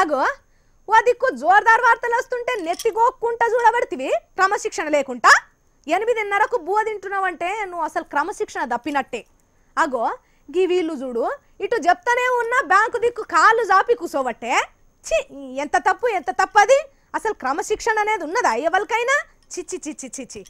అగో ఓ దిక్కు జోర్దార్ వార్తలు వస్తుంటే నెత్తిగోక్కుంటా చూడబడితివి క్రమశిక్షణ లేకుండా 8:30కు బువ్వ తింటున్నావంటే నువ్వు అసలు క్రమశిక్షణ తప్పినట్టే అగో గీ వీళ్ళు చూడు ఇటు చెప్తానే ఉన్నా బ్యాంకు దిక్కు కాళ్ళు జాపి కూసోబట్టే చి ఎంత తప్పు అది అసలు క్రమశిక్షణ అనేది ఉన్నదా ఎవరికైనా చిచ్చి చిచ్చి చిచ్చి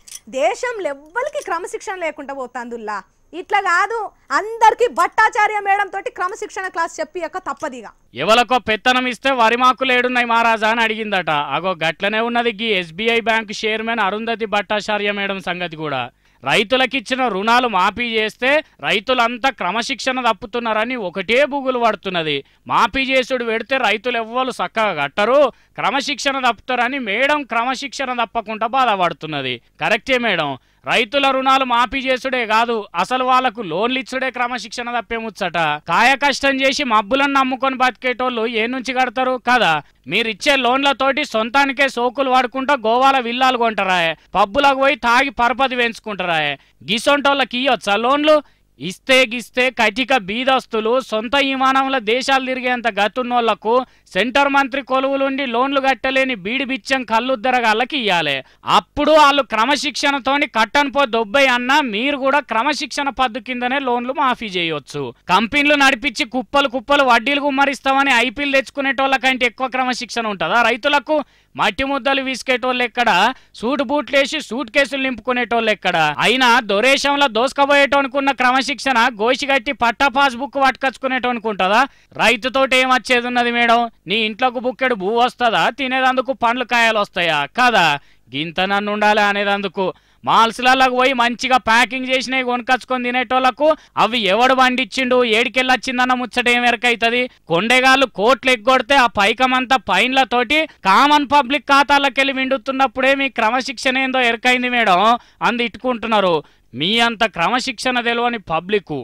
దేశంలో ఎవ్వరికి క్రమశిక్షణ లేకుండా పోతాందుల్లా ఇట్లా కాదు అందరికి భట్టాచార్య మేడం తోటి క్రమశిక్షణ క్లాస్ చెప్పియక తప్పదిగా ఎవలకో పెత్తనం ఇస్తే వరిమాకులు ఏడున్నాయి మహారాజా అని అడిగిందట అగో గట్లనే ఉన్నది గీ SBI bank chairman Arundhati Bhattacharya madam సంగతి కూడా రైతులకిచ్చిన రుణాలు మాఫీ చేస్తే రైతులంతా క్రమశిక్షణ తప్పుతున్నారని ఒకటే బుగులు పడుతున్నది మాఫీ చేసుడు పెడితే రైతులు ఎవ్వరు చక్కగా కట్టరు క్రమశిక్షణ తప్పుతారని మేడం క్రమశిక్షణ తప్పకుండా బాధపడుతున్నది కరెక్టే మేడం రైతుల రుణాలు మాఫీ చేసుడే కాదు అసలు వాళ్లకు లోన్లు ఇచ్చుడే క్రమశిక్షణ తప్పేముచ్చట కాయ కష్టం చేసి మబ్బులను నమ్ముకొని బతికేటోళ్ళు ఏ నుంచి కడతారు కదా మీరిచ్చే లోన్లతోటి సొంతానికే సోకులు వాడుకుంటా గోవాల విల్లాలు కొంటారాయే పబ్బులకు పోయి తాగి పరపతి పెంచుకుంటారాయే గిసొంటోళ్ళకి ఇయ్యొచ్చా లోన్లు ఇస్తే గిస్తే కటిక బీదస్తులు సొంత విమానంలో దేశాలు తిరిగేంత గతున్నోళ్లకు సెంటర్ మంత్రి కొలువులుండి లోన్లు కట్టలేని బీడి బిచ్చం కళ్ళుద్దరగాళ్ళకి ఇయ్యాలి అప్పుడు వాళ్ళు క్రమశిక్షణతోని కట్టనిపో దొబ్బై అన్నా మీరు కూడా క్రమశిక్షణ పద్దు కిందనే లోన్లు మాఫీ చేయొచ్చు కంపెనీలు నడిపించి కుప్పలు వడ్డీలు గుమ్మరిస్తామని ఐపీఎల్ తెచ్చుకునేటోళ్ళకంటే ఎక్కువ క్రమశిక్షణ ఉంటుందా రైతులకు మట్టి ముద్దలు వీసుకేటోళ్ళు ఎక్కడ సూట్ బూట్లేసి సూట్ కేసులు నింపుకునేటోళ్ళు ఎక్కడ అయినా దొరేశంలో దోసుకపోయేటోనుకున్న క్రమశిక్షణ గోసిగట్టి పట్టా పాస్ బుక్ పట్టుకొచ్చుకునేటోనికి ఉంటుందా రైతుతోటి ఏమొచ్చేది ఉన్నది మేడం నీ ఇంట్లోకి బుక్కెడు భూ వస్తుందా తినేదందుకు పండ్లు కాయలు వస్తాయా కదా గింత నన్ను ఉండాలి అనేదందుకు మాల్స్లకు పోయి మంచిగా ప్యాకింగ్ చేసినవి కొనుకొచ్చుకొని తినేటోళ్లకు అవి ఎవడు పండించిండు ఏడికెళ్ళొచ్చిందన్న ముచ్చట ఏం ఎరకైతుంది కొండేగాళ్ళు కోట్లు ఎగ్గొడితే ఆ పైకమంతా పైన్లతోటి కామన్ పబ్లిక్ ఖాతాలకెళ్ళి విండుతున్నప్పుడే మీ క్రమశిక్షణ ఏందో ఎరకైంది మేడం అంది ఇట్టుకుంటున్నారు మీ అంత క్రమశిక్షణ తెలియని పబ్లిక్